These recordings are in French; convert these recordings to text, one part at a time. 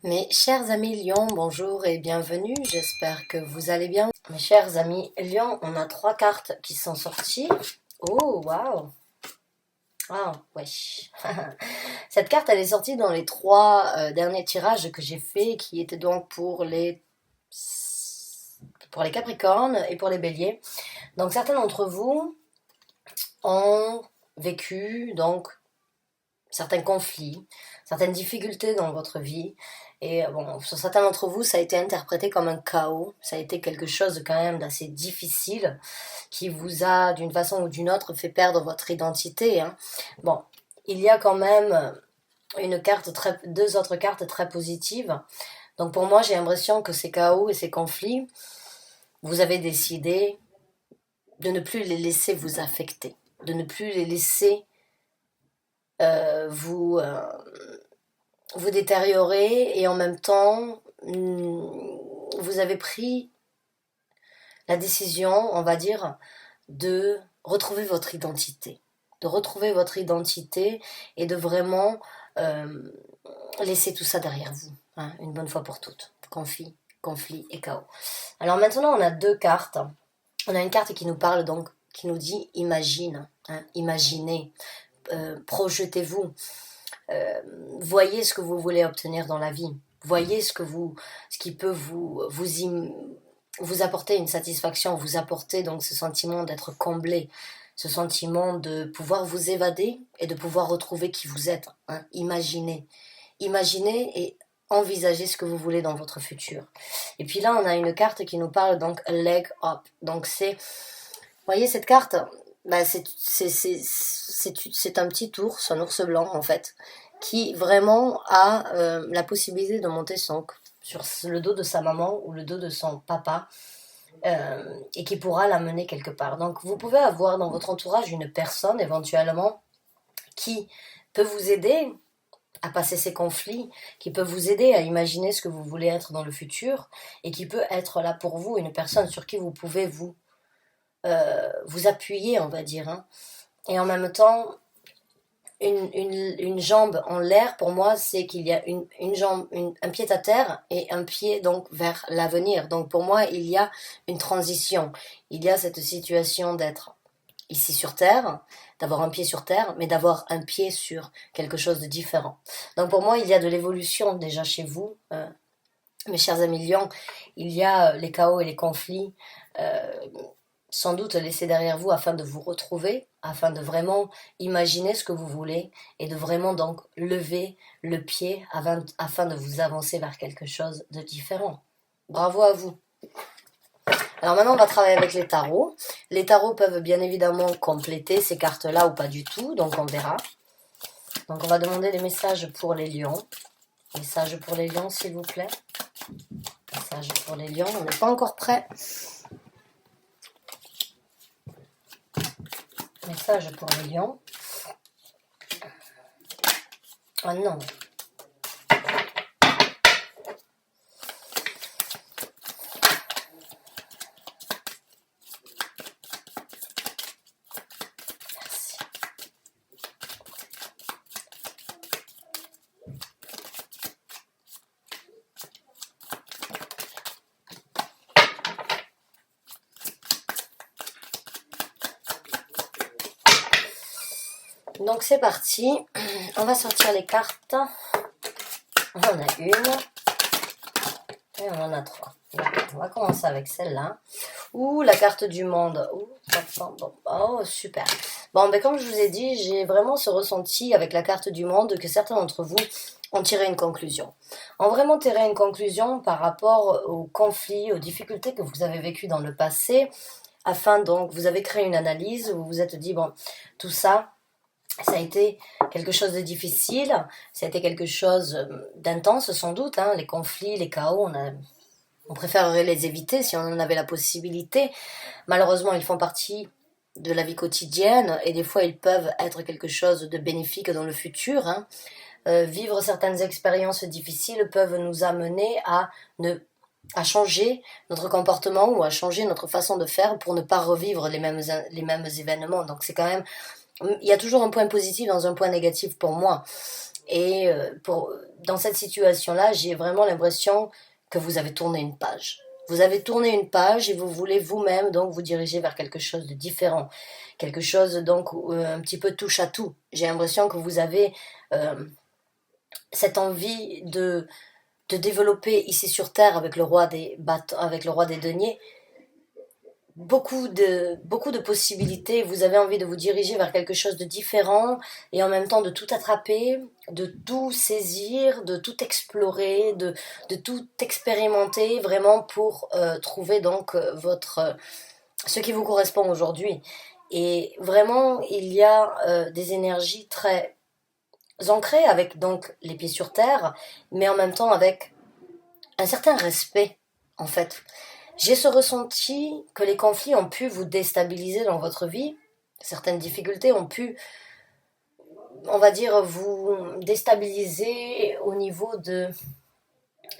Mes chers amis Lion, bonjour et bienvenue, j'espère que vous allez bien. Mes chers amis Lion, on a 3 cartes qui sont sorties. Oh, waouh! Ah, wesh. Cette carte, elle est sortie dans les 3 derniers tirages que j'ai fait, qui étaient donc pour les Capricornes et pour les Béliers. Donc certains d'entre vous ont vécu donc certains conflits, certaines difficultés dans votre vie. Et bon, sur certains d'entre vous, ça a été interprété comme un chaos. Ça a été quelque chose quand même d'assez difficile qui vous a, d'une façon ou d'une autre, fait perdre votre identité, hein. Bon, il y a quand même deux autres cartes très positives. Donc pour moi, j'ai l'impression que ces chaos et ces conflits, vous avez décidé de ne plus les laisser vous affecter, de ne plus les laisser vous détériorer, et en même temps, vous avez pris la décision, on va dire, de retrouver votre identité. De retrouver votre identité et de vraiment euh, laisser tout ça derrière vous, hein, une bonne fois pour toutes. Conflit et chaos. Alors maintenant, on a 2 cartes. On a une carte qui nous parle donc, qui nous dit imagine, hein, imaginez, projetez-vous. Voyez ce que vous voulez obtenir dans la vie. Voyez ce qui peut vous apporter une satisfaction, vous apporter donc ce sentiment d'être comblé, ce sentiment de pouvoir vous évader et de pouvoir retrouver qui vous êtes, hein. Imaginez et envisagez ce que vous voulez dans votre futur. Et puis là, on a une carte qui nous parle donc a leg up. Donc vous voyez cette carte, bah c'est un petit ours, un ours blanc en fait, qui vraiment a la possibilité de monter sur le dos de sa maman ou le dos de son papa, et qui pourra l'amener quelque part. Donc vous pouvez avoir dans votre entourage une personne éventuellement qui peut vous aider à passer ces conflits, qui peut vous aider à imaginer ce que vous voulez être dans le futur, et qui peut être là pour vous, une personne sur qui vous pouvez vous appuyer, on va dire, hein. Et en même temps, une jambe en l'air, pour moi, c'est qu'il y a une jambe, un pied à terre et un pied donc vers l'avenir. Donc pour moi, il y a une transition. Il y a cette situation d'être ici sur Terre, d'avoir un pied sur Terre, mais d'avoir un pied sur quelque chose de différent. Donc pour moi, il y a de l'évolution déjà chez vous, mes chers amis Lions. Il y a les chaos et les conflits, euh, sans doute laisser derrière vous, afin de vous retrouver, afin de vraiment imaginer ce que vous voulez et de vraiment donc lever le pied afin de vous avancer vers quelque chose de différent. Bravo à vous. Alors maintenant, on va travailler avec les tarots. Les tarots peuvent bien évidemment compléter ces cartes-là ou pas du tout, donc on verra. Donc on va demander des messages pour les lions. Messages pour les lions, s'il vous plaît. Messages pour les lions, on n'est pas encore prêt. Message pour les lions. Oh non. Merci. Donc c'est parti. On va sortir les cartes. On en a une. Et on en a 3. On va commencer avec celle-là. Ouh, la carte du monde. Ouh, bon, oh, super. Bon, ben comme je vous ai dit, j'ai vraiment ce ressenti avec la carte du monde que certains d'entre vous ont tiré une conclusion. Ont vraiment tiré une conclusion par rapport aux conflits, aux difficultés que vous avez vécues dans le passé. Afin donc, vous avez créé une analyse, vous vous êtes dit, bon, tout ça, ça a été quelque chose de difficile, ça a été quelque chose d'intense sans doute, hein, les conflits, les chaos, on préférerait les éviter si on en avait la possibilité. Malheureusement, ils font partie de la vie quotidienne et des fois ils peuvent être quelque chose de bénéfique dans le futur, hein. Vivre certaines expériences difficiles peuvent nous amener à changer notre comportement ou à changer notre façon de faire pour ne pas revivre les mêmes événements. Donc c'est quand même, il y a toujours un point positif dans un point négatif pour moi. Et dans cette situation-là, j'ai vraiment l'impression que vous avez tourné une page. Vous avez tourné une page et vous voulez vous-même donc vous diriger vers quelque chose de différent. Quelque chose donc un petit peu touche à tout. J'ai l'impression que vous avez cette envie de développer ici sur Terre avec le roi des avec le roi des deniers, beaucoup de possibilités. Vous avez envie de vous diriger vers quelque chose de différent et en même temps de tout attraper, de tout saisir, de tout explorer, de tout expérimenter vraiment pour trouver donc ce qui vous correspond aujourd'hui. Et vraiment, il y a des énergies très ancrées avec donc les pieds sur terre, mais en même temps avec un certain respect en fait. J'ai ce ressenti que les conflits ont pu vous déstabiliser dans votre vie. Certaines difficultés ont pu, on va dire, vous déstabiliser au niveau de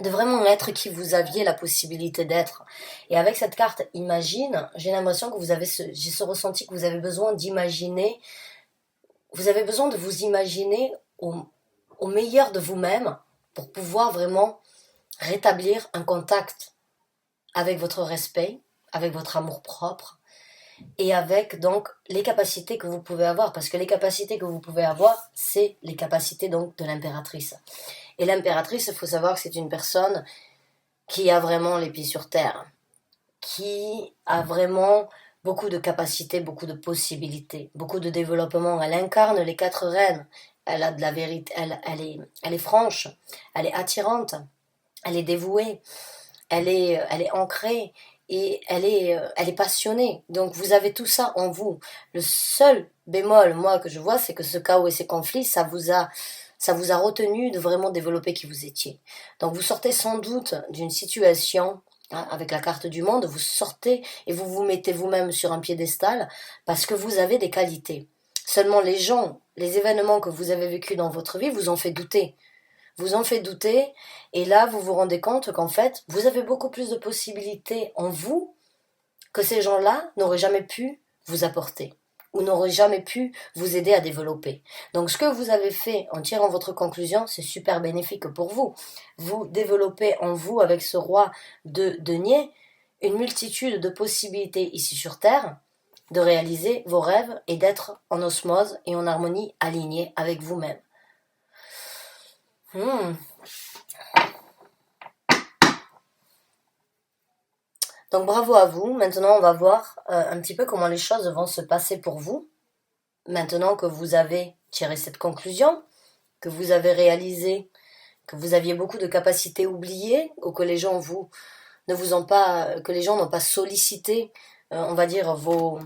vraiment être qui vous aviez la possibilité d'être. Et avec cette carte Imagine, j'ai l'impression que j'ai ce ressenti que vous avez besoin d'imaginer, vous avez besoin de vous imaginer au meilleur de vous-même pour pouvoir vraiment rétablir un contact avec votre respect, avec votre amour propre et avec donc les capacités que vous pouvez avoir, parce que les capacités que vous pouvez avoir, c'est les capacités donc de l'impératrice. Et l'impératrice, il faut savoir que c'est une personne qui a vraiment les pieds sur terre, qui a vraiment beaucoup de capacités, beaucoup de possibilités, beaucoup de développement. Elle incarne les quatre reines. Elle a de la vérité, elle est franche, elle est attirante, elle est dévouée, elle est ancrée et elle est passionnée. Donc vous avez tout ça en vous. Le seul bémol, moi, que je vois, c'est que ce chaos et ces conflits, ça vous a retenu de vraiment développer qui vous étiez. Donc vous sortez sans doute d'une situation, hein, avec la carte du monde, vous sortez et vous vous mettez vous-même sur un piédestal parce que vous avez des qualités. Seulement les gens, les événements que vous avez vécus dans votre vie vous ont fait douter. Vous en fait douter, et là vous vous rendez compte qu'en fait vous avez beaucoup plus de possibilités en vous que ces gens-là n'auraient jamais pu vous apporter ou n'auraient jamais pu vous aider à développer. Donc ce que vous avez fait en tirant votre conclusion, c'est super bénéfique pour vous. Vous développez en vous avec ce roi de denier une multitude de possibilités ici sur Terre de réaliser vos rêves et d'être en osmose et en harmonie alignée avec vous-même. Donc bravo à vous. Maintenant, on va voir un petit peu comment les choses vont se passer pour vous. Maintenant que vous avez tiré cette conclusion, que vous avez réalisé que vous aviez beaucoup de capacités oubliées ou que les gens ne vous ont pas, que les gens n'ont pas sollicité, on va dire vos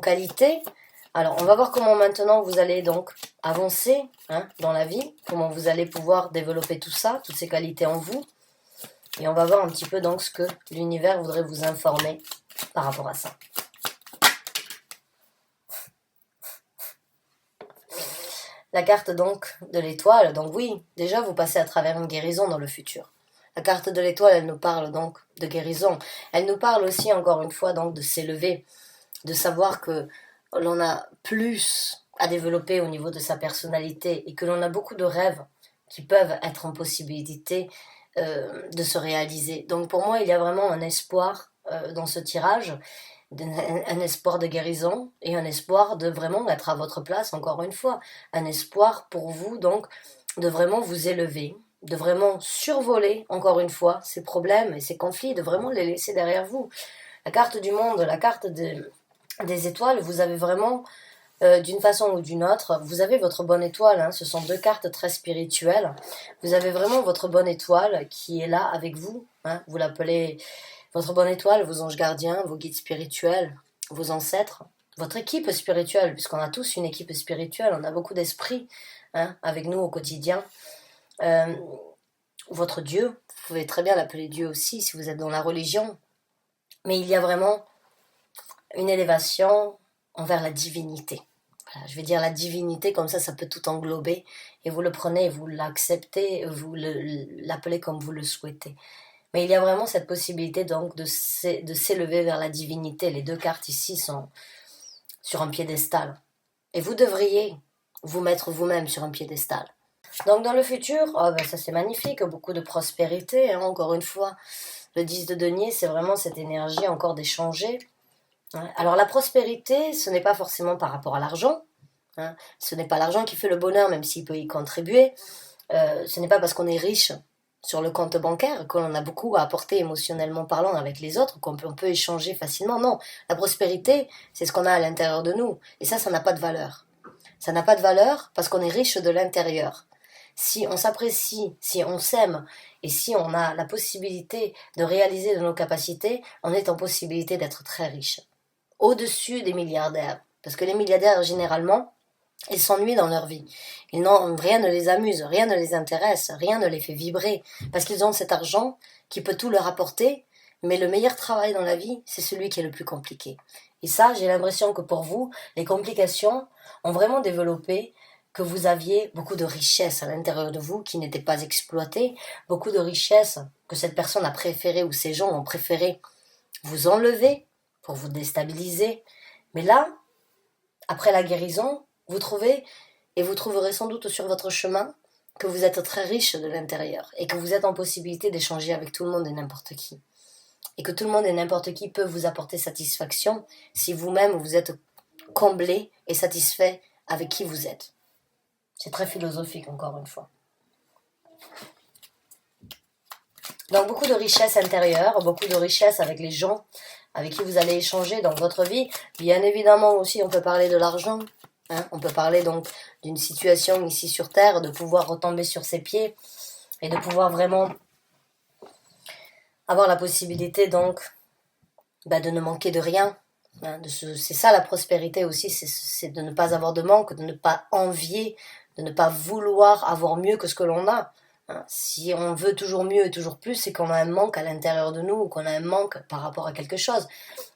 qualités. Alors, on va voir comment maintenant vous allez donc avancer, hein, dans la vie, comment vous allez pouvoir développer tout ça, toutes ces qualités en vous. Et on va voir un petit peu donc ce que l'univers voudrait vous informer par rapport à ça. La carte donc de l'étoile, donc oui, déjà vous passez à travers une guérison dans le futur. La carte de l'étoile, elle nous parle donc de guérison. Elle nous parle aussi encore une fois donc de s'élever, de savoir que l'on a plus à développer au niveau de sa personnalité et que l'on a beaucoup de rêves qui peuvent être en possibilité de se réaliser. Donc pour moi, il y a vraiment un espoir dans ce tirage, un espoir de guérison et un espoir de vraiment être à votre place, encore une fois. Un espoir pour vous, donc, de vraiment vous élever, de vraiment survoler, encore une fois, ces problèmes et ces conflits, de vraiment les laisser derrière vous. La carte du monde, la carte des étoiles, vous avez vraiment, d'une façon ou d'une autre, vous avez votre bonne étoile, hein, ce sont deux cartes très spirituelles. Vous avez vraiment votre bonne étoile qui est là avec vous, hein, vous l'appelez votre bonne étoile, vos anges gardiens, vos guides spirituels, vos ancêtres, votre équipe spirituelle, puisqu'on a tous une équipe spirituelle, on a beaucoup d'esprit, hein, avec nous au quotidien. Votre Dieu, vous pouvez très bien l'appeler Dieu aussi si vous êtes dans la religion, mais il y a vraiment une élévation envers la divinité. Voilà, je vais dire la divinité, comme ça peut tout englober, et vous le prenez, vous l'acceptez, vous l'appelez comme vous le souhaitez. Mais il y a vraiment cette possibilité donc de s'élever vers la divinité. Les deux cartes ici sont sur un piédestal. Et vous devriez vous mettre vous-même sur un piédestal. Donc dans le futur, ça c'est magnifique, beaucoup de prospérité, hein, encore une fois. Le 10 de denier, c'est vraiment cette énergie encore d'échanger. Hein. Alors la prospérité, ce n'est pas forcément par rapport à l'argent. Hein. Ce n'est pas l'argent qui fait le bonheur, même s'il peut y contribuer. Ce n'est pas parce qu'on est riche sur le compte bancaire qu'on a beaucoup à apporter émotionnellement parlant avec les autres, qu'on peut échanger facilement. Non, la prospérité, c'est ce qu'on a à l'intérieur de nous. Et ça n'a pas de valeur. Ça n'a pas de valeur parce qu'on est riche de l'intérieur. Si on s'apprécie, si on s'aime et si on a la possibilité de réaliser de nos capacités, on est en possibilité d'être très riche. Au-dessus des milliardaires. Parce que les milliardaires, généralement, ils s'ennuient dans leur vie. Rien ne les amuse, rien ne les intéresse, rien ne les fait vibrer. Parce qu'ils ont cet argent qui peut tout leur apporter, mais le meilleur travail dans la vie, c'est celui qui est le plus compliqué. Et ça, j'ai l'impression que pour vous, les complications ont vraiment développé que vous aviez beaucoup de richesses à l'intérieur de vous qui n'étaient pas exploitées, beaucoup de richesses que cette personne a préféré ou ces gens ont préféré vous enlever pour vous déstabiliser. Mais là, après la guérison, vous trouvez, et vous trouverez sans doute sur votre chemin, que vous êtes très riche de l'intérieur et que vous êtes en possibilité d'échanger avec tout le monde et n'importe qui. Et que tout le monde et n'importe qui peut vous apporter satisfaction si vous-même vous êtes comblé et satisfait avec qui vous êtes. C'est très philosophique, encore une fois. Donc beaucoup de richesse intérieure, beaucoup de richesse avec les gens avec qui vous allez échanger dans votre vie. Bien évidemment aussi, on peut parler de l'argent. Hein, on peut parler donc d'une situation ici sur Terre, de pouvoir retomber sur ses pieds et de pouvoir vraiment avoir la possibilité donc de ne manquer de rien. Hein, c'est ça la prospérité aussi, c'est de ne pas avoir de manque, de ne pas envier, de ne pas vouloir avoir mieux que ce que l'on a. Hein, si on veut toujours mieux et toujours plus, c'est qu'on a un manque à l'intérieur de nous ou qu'on a un manque par rapport à quelque chose.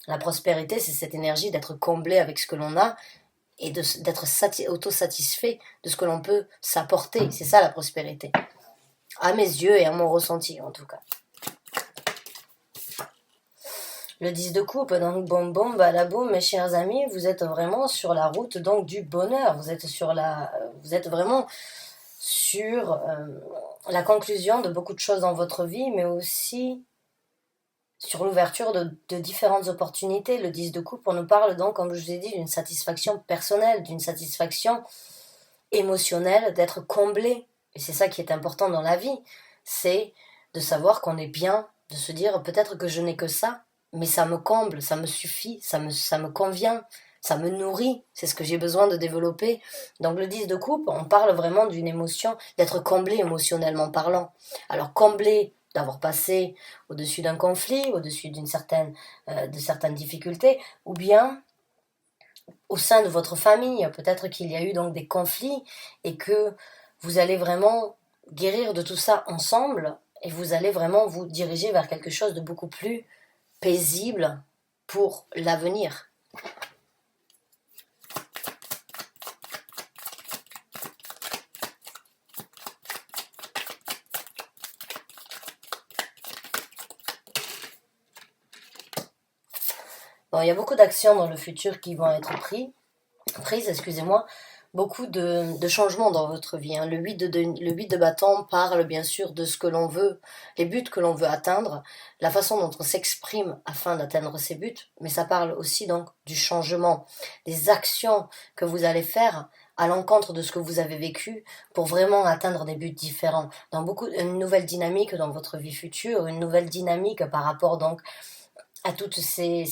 La prospérité, c'est cette énergie d'être comblé avec ce que l'on a et d'être autosatisfait de ce que l'on peut s'apporter. C'est ça la prospérité. À mes yeux et à mon ressenti en tout cas. Le 10 de coupe, donc boum, badaboum, mes chers amis, vous êtes vraiment sur la route donc du bonheur. Vous êtes vraiment sur la conclusion de beaucoup de choses dans votre vie, mais aussi sur l'ouverture de différentes opportunités. Le 10 de coupe, on nous parle donc, comme je vous ai dit, d'une satisfaction personnelle, d'une satisfaction émotionnelle, d'être comblé. Et c'est ça qui est important dans la vie, c'est de savoir qu'on est bien, de se dire peut-être que je n'ai que ça, mais ça me comble, ça me suffit, ça me convient, ça me nourrit, c'est ce que j'ai besoin de développer. Donc le 10 de coupe, on parle vraiment d'une émotion, d'être comblé émotionnellement parlant. Alors comblé d'avoir passé au-dessus d'un conflit, au-dessus de certaines difficultés, ou bien au sein de votre famille, peut-être qu'il y a eu donc des conflits et que vous allez vraiment guérir de tout ça ensemble et vous allez vraiment vous diriger vers quelque chose de beaucoup plus paisible pour l'avenir. Bon, il y a beaucoup d'actions dans le futur qui vont être prises, beaucoup de changements dans votre vie. Hein. Le 8 de bâton parle bien sûr de ce que l'on veut, les buts que l'on veut atteindre, la façon dont on s'exprime afin d'atteindre ces buts, mais ça parle aussi donc du changement, des actions que vous allez faire à l'encontre de ce que vous avez vécu pour vraiment atteindre des buts différents. Une nouvelle dynamique dans votre vie future, une nouvelle dynamique par rapport donc à toutes ces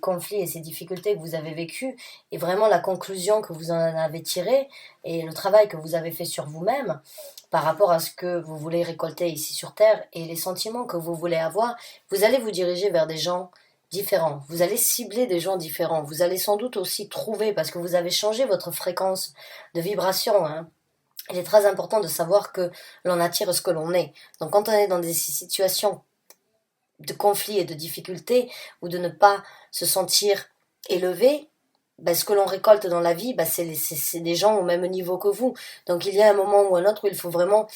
conflits et ces difficultés que vous avez vécues, et vraiment la conclusion que vous en avez tirée, et le travail que vous avez fait sur vous-même, par rapport à ce que vous voulez récolter ici sur Terre, et les sentiments que vous voulez avoir, vous allez vous diriger vers des gens différents, vous allez cibler des gens différents, vous allez sans doute aussi trouver, parce que vous avez changé votre fréquence de vibration, hein. Il est très important de savoir que l'on attire ce que l'on est. Donc quand on est dans des situations de conflits et de difficultés, ou de ne pas se sentir élevé, ce que l'on récolte dans la vie, c'est des gens au même niveau que vous. Donc il y a un moment ou un autre où il faut vraiment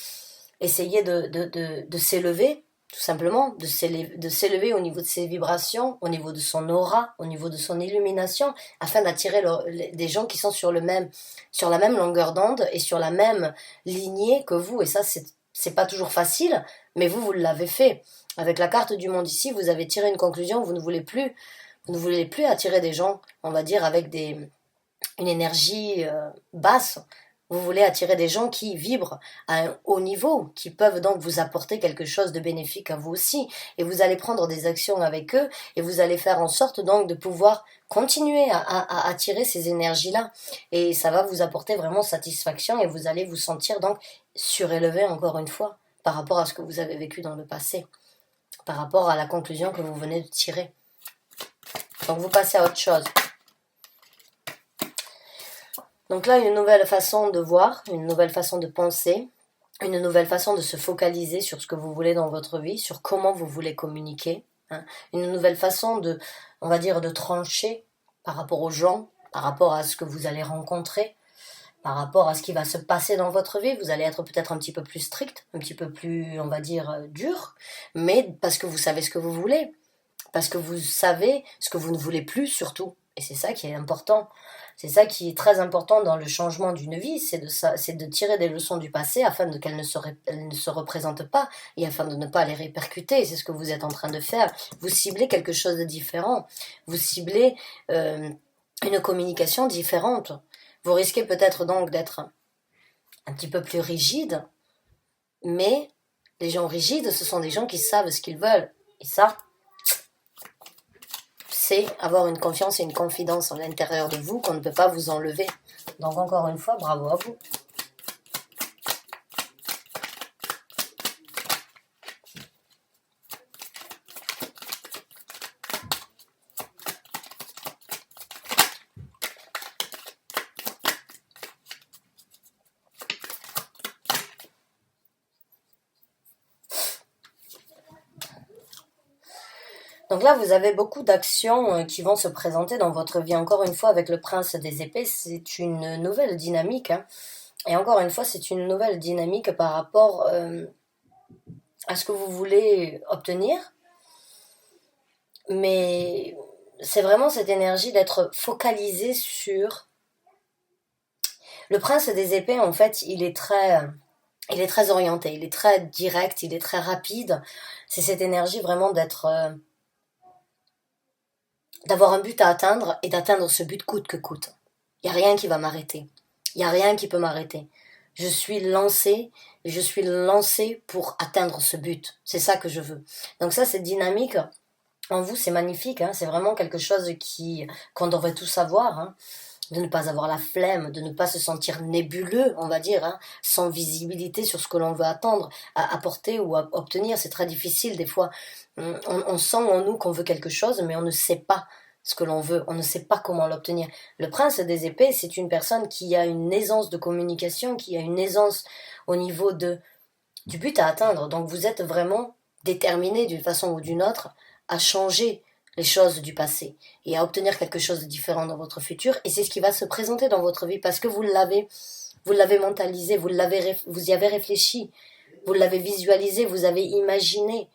essayer de s'élever, tout simplement, de s'élever au niveau de ses vibrations, au niveau de son aura, au niveau de son illumination, afin d'attirer des gens qui sont sur la même longueur d'onde et sur la même lignée que vous. Et ça, c'est pas toujours facile, mais vous l'avez fait. Avec la carte du monde ici, vous avez tiré une conclusion, vous ne voulez plus attirer des gens, on va dire, avec une énergie basse. Vous voulez attirer des gens qui vibrent à un haut niveau, qui peuvent donc vous apporter quelque chose de bénéfique à vous aussi. Et vous allez prendre des actions avec eux et vous allez faire en sorte donc de pouvoir continuer à attirer ces énergies-là. Et ça va vous apporter vraiment satisfaction et vous allez vous sentir donc surélevé encore une fois par rapport à ce que vous avez vécu dans le passé, par rapport à la conclusion que vous venez de tirer. Donc vous passez à autre chose. Donc là, une nouvelle façon de voir, une nouvelle façon de penser, une nouvelle façon de se focaliser sur ce que vous voulez dans votre vie, sur comment vous voulez communiquer, hein. Une nouvelle façon de, on va dire, de trancher par rapport aux gens, par rapport à ce que vous allez rencontrer, par rapport à ce qui va se passer dans votre vie. Vous allez être peut-être un petit peu plus strict, un petit peu plus, on va dire, dur, mais parce que vous savez ce que vous voulez, parce que vous savez ce que vous ne voulez plus surtout. Et c'est ça qui est important. C'est ça qui est très important dans le changement d'une vie, c'est de tirer des leçons du passé afin qu'elles ne se représentent pas et afin de ne pas les répercuter. C'est ce que vous êtes en train de faire. Vous ciblez quelque chose de différent. Vous ciblez une communication différente. Vous risquez peut-être donc d'être un petit peu plus rigide, mais les gens rigides, ce sont des gens qui savent ce qu'ils veulent. Et ça, c'est avoir une confiance et une confidence en l'intérieur de vous qu'on ne peut pas vous enlever. Donc encore une fois, bravo à vous. Donc là, vous avez beaucoup d'actions qui vont se présenter dans votre vie. Encore une fois, avec le prince des épées, c'est une nouvelle dynamique, hein. Et encore une fois, c'est une nouvelle dynamique par rapport à ce que vous voulez obtenir. Mais c'est vraiment cette énergie d'être focalisé sur... Le prince des épées, en fait, il est très orienté, il est très direct, il est très rapide. C'est cette énergie vraiment d'avoir un but à atteindre et d'atteindre ce but coûte que coûte. Il n'y a rien qui va m'arrêter. Il n'y a rien qui peut m'arrêter. Je suis lancée pour atteindre ce but. C'est ça que je veux. Donc ça, c'est dynamique. En vous, c'est magnifique, hein. C'est vraiment quelque chose qu'on devrait tous savoir, hein. De ne pas avoir la flemme, de ne pas se sentir nébuleux, on va dire, hein, sans visibilité sur ce que l'on veut attendre, apporter ou obtenir. C'est très difficile des fois. On sent en nous qu'on veut quelque chose, mais on ne sait pas ce que l'on veut, on ne sait pas comment l'obtenir. Le prince des épées, c'est une personne qui a une aisance de communication, qui a une aisance au niveau du but à atteindre. Donc vous êtes vraiment déterminé d'une façon ou d'une autre à changer les choses du passé et à obtenir quelque chose de différent dans votre futur. Et c'est ce qui va se présenter dans votre vie parce que vous l'avez mentalisé, vous y avez réfléchi, vous l'avez visualisé, vous avez imaginé.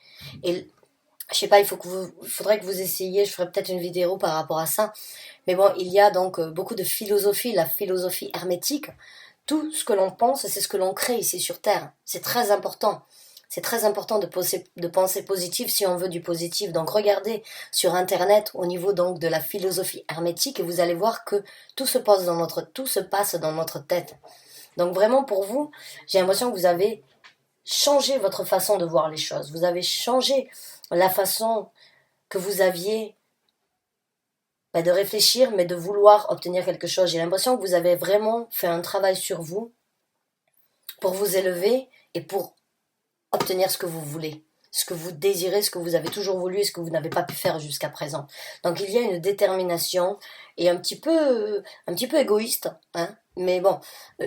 Et je sais pas, faudrait que vous essayiez, je ferai peut-être une vidéo par rapport à ça. Mais bon, il y a donc beaucoup de philosophie, la philosophie hermétique. Tout ce que l'on pense, c'est ce que l'on crée ici sur Terre. C'est très important. C'est très important de penser positif si on veut du positif. Donc regardez sur Internet au niveau donc de la philosophie hermétique et vous allez voir que tout se passe dans notre tête. Donc vraiment pour vous, j'ai l'impression que vous avez changé votre façon de voir les choses. Vous avez changé la façon que vous aviez de réfléchir, mais de vouloir obtenir quelque chose. J'ai l'impression que vous avez vraiment fait un travail sur vous pour vous élever et pour obtenir ce que vous voulez, ce que vous désirez, ce que vous avez toujours voulu et ce que vous n'avez pas pu faire jusqu'à présent. Donc il y a une détermination et un petit peu égoïste, hein. Mais bon,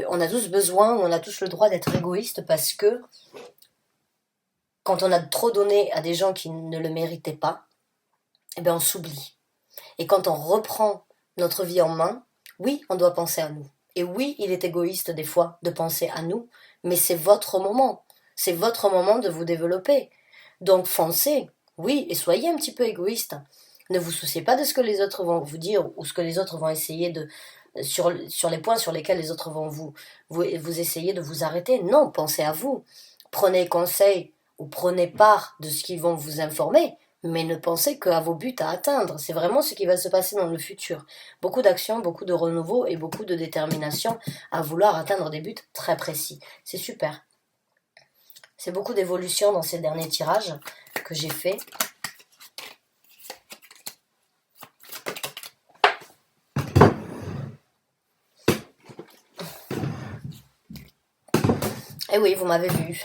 on a tous besoin, on a tous le droit d'être égoïste parce que quand on a trop donné à des gens qui ne le méritaient pas, eh bien on s'oublie. Et quand on reprend notre vie en main, oui, on doit penser à nous. Et oui, il est égoïste des fois de penser à nous, mais c'est votre moment. C'est votre moment de vous développer, Donc foncez, oui, et soyez un petit peu égoïste. Ne vous souciez pas de ce que les autres vont vous dire ou ce que les autres vont essayer de... sur les points sur lesquels les autres vont vous essayer de vous arrêter. Non, pensez à vous. Prenez conseil ou prenez part de ce qu'ils vont vous informer, mais ne pensez qu'à vos buts à atteindre. C'est vraiment ce qui va se passer dans le futur. Beaucoup d'actions, beaucoup de renouveau et beaucoup de détermination à vouloir atteindre des buts très précis. C'est super. C'est beaucoup d'évolution dans ces derniers tirages que j'ai faits. Et oui, vous m'avez vu.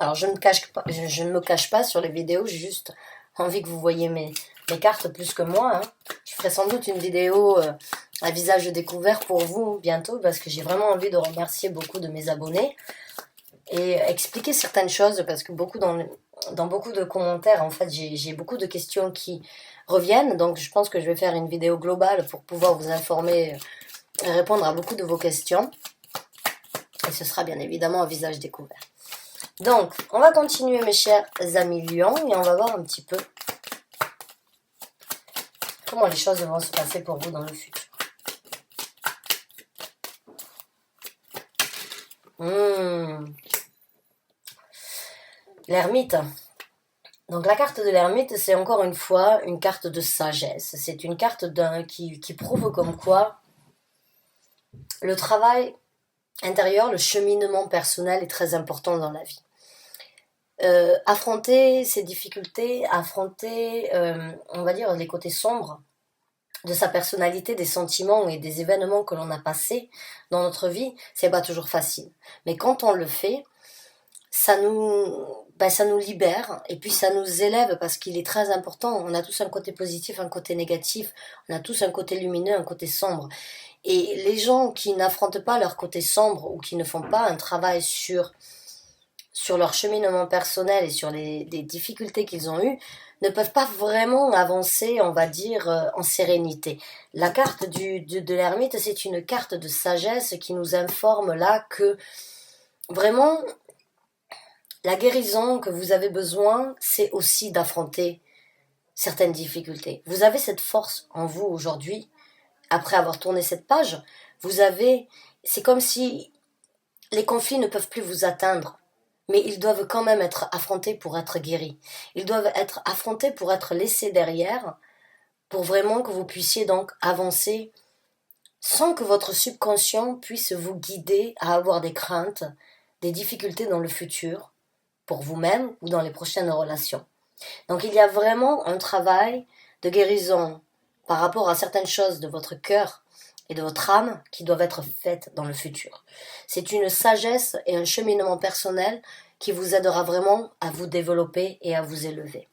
Alors, je ne me cache pas sur les vidéos, j'ai juste envie que vous voyez mes cartes plus que moi. Hein. Je ferai sans doute une vidéo à visage découvert pour vous bientôt, parce que j'ai vraiment envie de remercier beaucoup de mes abonnés et expliquer certaines choses, parce que dans beaucoup de commentaires, en fait, j'ai beaucoup de questions qui reviennent, donc je pense que je vais faire une vidéo globale pour pouvoir vous informer et répondre à beaucoup de vos questions. Et ce sera bien évidemment un visage découvert. Donc, on va continuer mes chers amis lions et on va voir un petit peu comment les choses vont se passer pour vous dans le futur. L'ermite. Donc la carte de l'ermite, c'est encore une fois une carte de sagesse. C'est une carte qui prouve comme quoi le travail intérieur, le cheminement personnel est très important dans la vie. Affronter ces difficultés, affronter, on va dire, les côtés sombres de sa personnalité, des sentiments et des événements que l'on a passés dans notre vie, c'est pas toujours facile. Mais quand on le fait, ça nous libère et puis ça nous élève parce qu'il est très important. On a tous un côté positif, un côté négatif, on a tous un côté lumineux, un côté sombre. Et les gens qui n'affrontent pas leur côté sombre ou qui ne font pas un travail sur leur cheminement personnel et sur des difficultés qu'ils ont eues, ne peuvent pas vraiment avancer, on va dire, en sérénité. La carte de l'ermite, c'est une carte de sagesse qui nous informe là que vraiment, la guérison que vous avez besoin, c'est aussi d'affronter certaines difficultés. Vous avez cette force en vous aujourd'hui, après avoir tourné cette page, c'est comme si les conflits ne peuvent plus vous atteindre, mais ils doivent quand même être affrontés pour être guéris. Ils doivent être affrontés pour être laissés derrière, pour vraiment que vous puissiez donc avancer sans que votre subconscient puisse vous guider à avoir des craintes, des difficultés dans le futur, pour vous-même ou dans les prochaines relations. Donc il y a vraiment un travail de guérison par rapport à certaines choses de votre cœur et de votre âme qui doivent être faites dans le futur. C'est une sagesse et un cheminement personnel qui vous aidera vraiment à vous développer et à vous élever.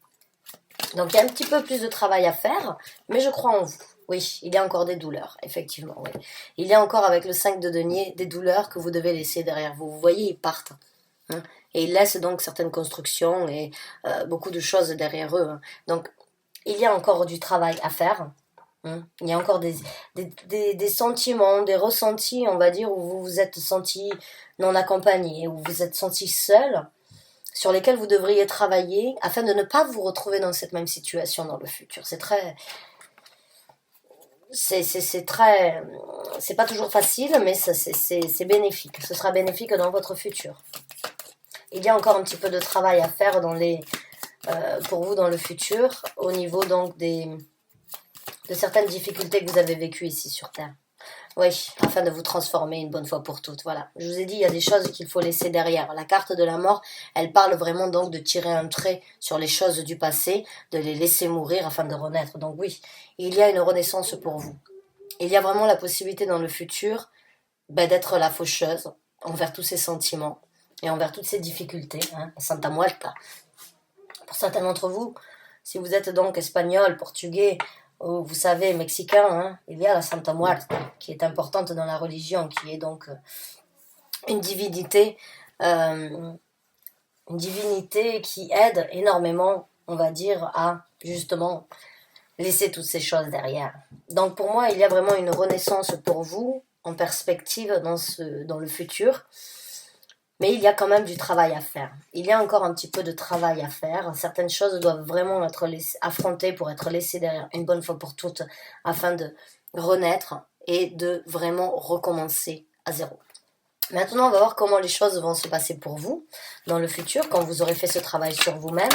Donc il y a un petit peu plus de travail à faire, mais je crois en vous. Oui, il y a encore des douleurs, effectivement. Oui. Il y a encore avec le 5 de denier des douleurs que vous devez laisser derrière vous. Vous voyez, ils partent. Hein, et ils laissent donc certaines constructions et beaucoup de choses derrière eux. Hein. Donc il y a encore du travail à faire. Il y a encore des sentiments, des ressentis, on va dire, où vous vous êtes senti non accompagné, où vous vous êtes senti seul, sur lesquels vous devriez travailler afin de ne pas vous retrouver dans cette même situation dans le futur. C'est pas toujours facile, mais c'est bénéfique. Ce sera bénéfique dans votre futur. Il y a encore un petit peu de travail à faire pour vous dans le futur, au niveau donc de certaines difficultés que vous avez vécues ici sur Terre. Oui, afin de vous transformer une bonne fois pour toutes. Voilà. Je vous ai dit, il y a des choses qu'il faut laisser derrière. La carte de la mort, elle parle vraiment donc de tirer un trait sur les choses du passé, de les laisser mourir afin de renaître. Donc oui, il y a une renaissance pour vous. Il y a vraiment la possibilité dans le futur d'être la faucheuse envers tous ces sentiments et envers toutes ces difficultés. Hein, Santa Muerta. Pour certains d'entre vous, si vous êtes donc espagnol, portugais, ou vous savez, mexicain, hein, il y a la Santa Muerta, qui est importante dans la religion, qui est donc une divinité qui aide énormément, on va dire, à justement laisser toutes ces choses derrière. Donc pour moi, il y a vraiment une renaissance pour vous, en perspective dans le futur. Mais il y a quand même du travail à faire. Il y a encore un petit peu de travail à faire. Certaines choses doivent vraiment être affrontées pour être laissées derrière une bonne fois pour toutes afin de renaître et de vraiment recommencer à zéro. Maintenant, on va voir comment les choses vont se passer pour vous dans le futur, quand vous aurez fait ce travail sur vous-même.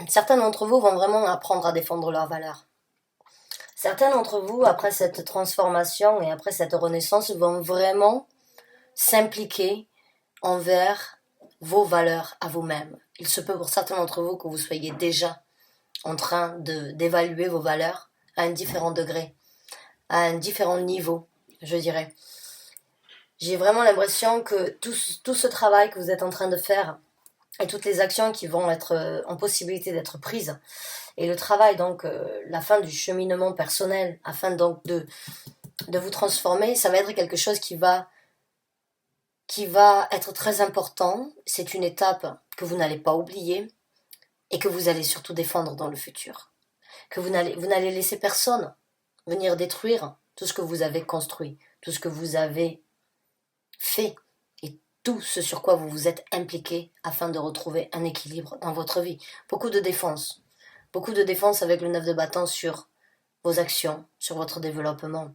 Certains d'entre vous vont vraiment apprendre à défendre leurs valeurs. Certains d'entre vous, après cette transformation et après cette renaissance, vont vraiment s'impliquer envers vos valeurs à vous-même. Il se peut pour certains d'entre vous que vous soyez déjà en train d'évaluer vos valeurs à un différent degré, à un différent niveau, je dirais. J'ai vraiment l'impression que tout ce travail que vous êtes en train de faire et toutes les actions qui vont être en possibilité d'être prises, et le travail, donc la fin du cheminement personnel, afin donc de vous transformer, ça va être quelque chose qui va être très important. C'est une étape que vous n'allez pas oublier et que vous allez surtout défendre dans le futur. Que vous n'allez laisser personne venir détruire tout ce que vous avez construit, tout ce que vous avez fait et tout ce sur quoi vous vous êtes impliqué afin de retrouver un équilibre dans votre vie. Beaucoup de défense avec le 9 de bâton sur vos actions, sur votre développement.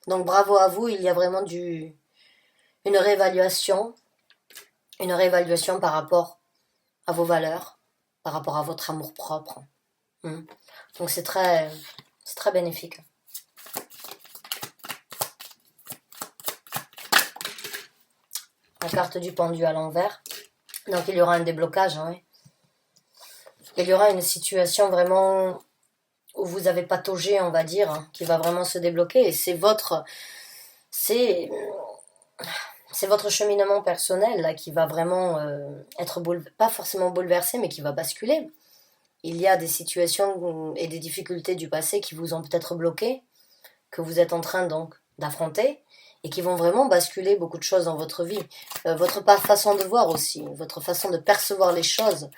Donc bravo à vous, il y a vraiment une réévaluation par rapport à vos valeurs, par rapport à votre amour-propre. Donc c'est très bénéfique. La carte du pendu à l'envers. Donc il y aura un déblocage. Hein, oui. Il y aura une situation vraiment où vous avez pataugé, on va dire, hein, qui va vraiment se débloquer. Et c'est votre cheminement personnel là, qui va vraiment être pas forcément bouleversé, mais qui va basculer. Il y a des situations et des difficultés du passé qui vous ont peut-être bloqué, que vous êtes en train donc d'affronter, et qui vont vraiment basculer beaucoup de choses dans votre vie. Votre façon de voir aussi, votre façon de percevoir les choses,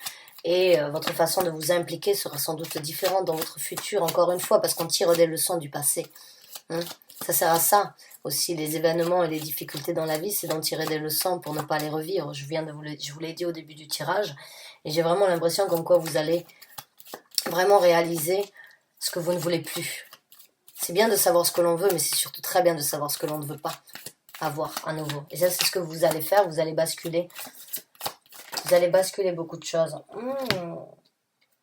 et votre façon de vous impliquer sera sans doute différente dans votre futur, encore une fois, parce qu'on tire des leçons du passé. Ça sert à ça aussi, les événements et les difficultés dans la vie, c'est d'en tirer des leçons pour ne pas les revivre. Je vous l'ai dit au début du tirage, et j'ai vraiment l'impression comme quoi vous allez vraiment réaliser ce que vous ne voulez plus. C'est bien de savoir ce que l'on veut, mais c'est surtout très bien de savoir ce que l'on ne veut pas avoir à nouveau. Et ça, c'est ce que vous allez faire, vous allez basculer. Vous allez basculer beaucoup de choses.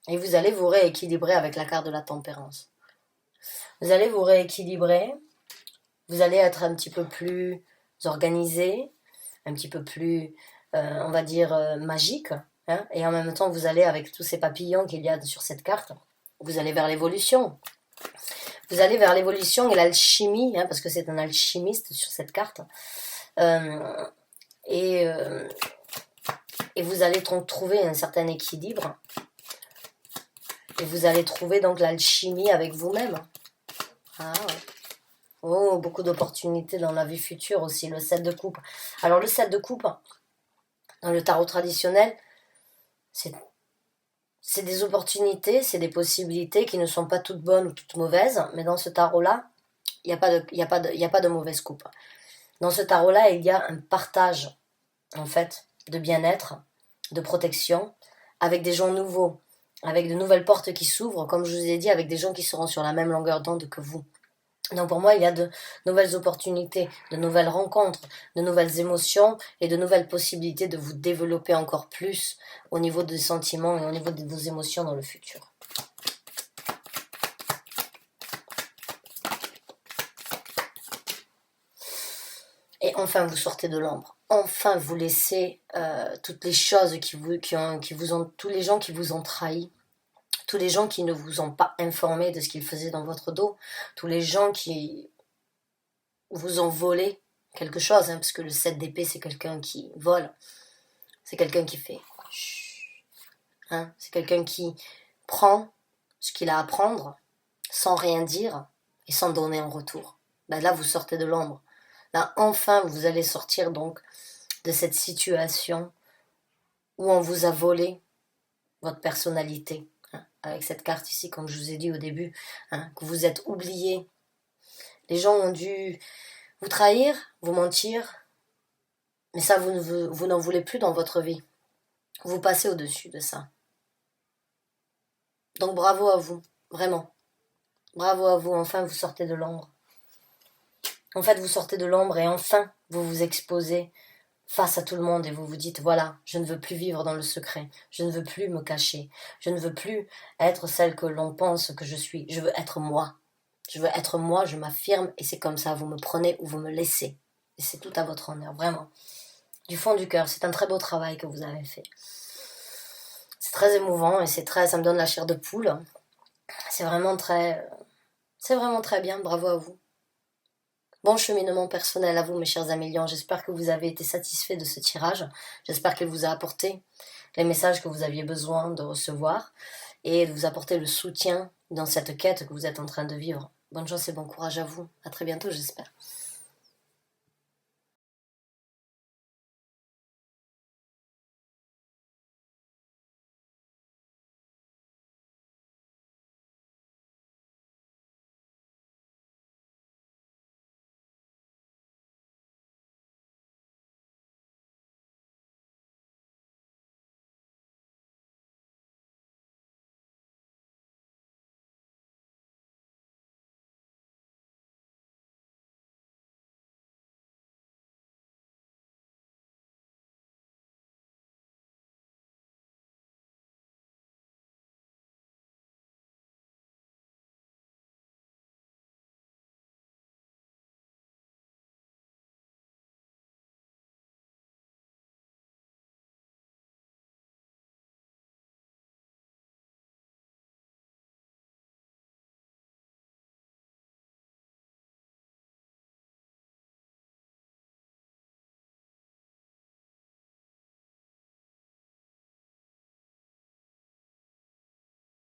Et vous allez vous rééquilibrer avec la carte de la tempérance. Vous allez vous rééquilibrer. Vous allez être un petit peu plus organisé, un petit peu plus, on va dire, magique. Hein, et en même temps, vous allez, avec tous ces papillons qu'il y a sur cette carte, vous allez vers l'évolution. Vous allez vers l'évolution et l'alchimie, hein, parce que c'est un alchimiste sur cette carte. Et vous allez donc trouver un certain équilibre. Et vous allez trouver donc l'alchimie avec vous-même. Ah ouais. Oh, beaucoup d'opportunités dans la vie future aussi, le 7 de coupe. Alors le 7 de coupe, dans le tarot traditionnel, c'est des opportunités, c'est des possibilités qui ne sont pas toutes bonnes ou toutes mauvaises, mais dans ce tarot-là, il n'y a pas de mauvaise coupe. Dans ce tarot-là, il y a un partage, en fait, de bien-être, de protection, avec des gens nouveaux, avec de nouvelles portes qui s'ouvrent, comme je vous ai dit, avec des gens qui seront sur la même longueur d'onde que vous. Donc pour moi, il y a de nouvelles opportunités, de nouvelles rencontres, de nouvelles émotions et de nouvelles possibilités de vous développer encore plus au niveau des sentiments et au niveau de vos émotions dans le futur. Et enfin, vous sortez de l'ombre. Enfin, vous laissez toutes les choses tous les gens qui vous ont trahi, tous les gens qui ne vous ont pas informé de ce qu'ils faisaient dans votre dos, tous les gens qui vous ont volé quelque chose, hein, parce que le 7 d'épée, c'est quelqu'un qui vole, c'est quelqu'un qui fait chut, Hein. C'est quelqu'un qui prend ce qu'il a à prendre sans rien dire et sans donner en retour. Ben là, vous sortez de l'ombre. Là, enfin, vous allez sortir donc de cette situation où on vous a volé votre personnalité. Hein. Avec cette carte ici, comme je vous ai dit au début, hein, que vous êtes oublié. Les gens ont dû vous trahir, vous mentir, mais ça, vous n'en voulez plus dans votre vie. Vous passez au-dessus de ça. Donc bravo à vous, vraiment. Bravo à vous, enfin vous sortez de l'ombre. En fait, vous sortez de l'ombre et enfin vous vous exposez face à tout le monde et vous vous dites, voilà, je ne veux plus vivre dans le secret, je ne veux plus me cacher, je ne veux plus être celle que l'on pense que je suis, je veux être moi. Je veux être moi, je m'affirme et c'est comme ça, vous me prenez ou vous me laissez. Et c'est tout à votre honneur, vraiment. Du fond du cœur, c'est un très beau travail que vous avez fait. C'est très émouvant et ça me donne la chair de poule. C'est vraiment très bien, bravo à vous. Bon cheminement personnel à vous, mes chers amis lions. J'espère que vous avez été satisfaits de ce tirage. J'espère qu'il vous a apporté les messages que vous aviez besoin de recevoir et de vous apporter le soutien dans cette quête que vous êtes en train de vivre. Bonne chance et bon courage à vous. À très bientôt, j'espère.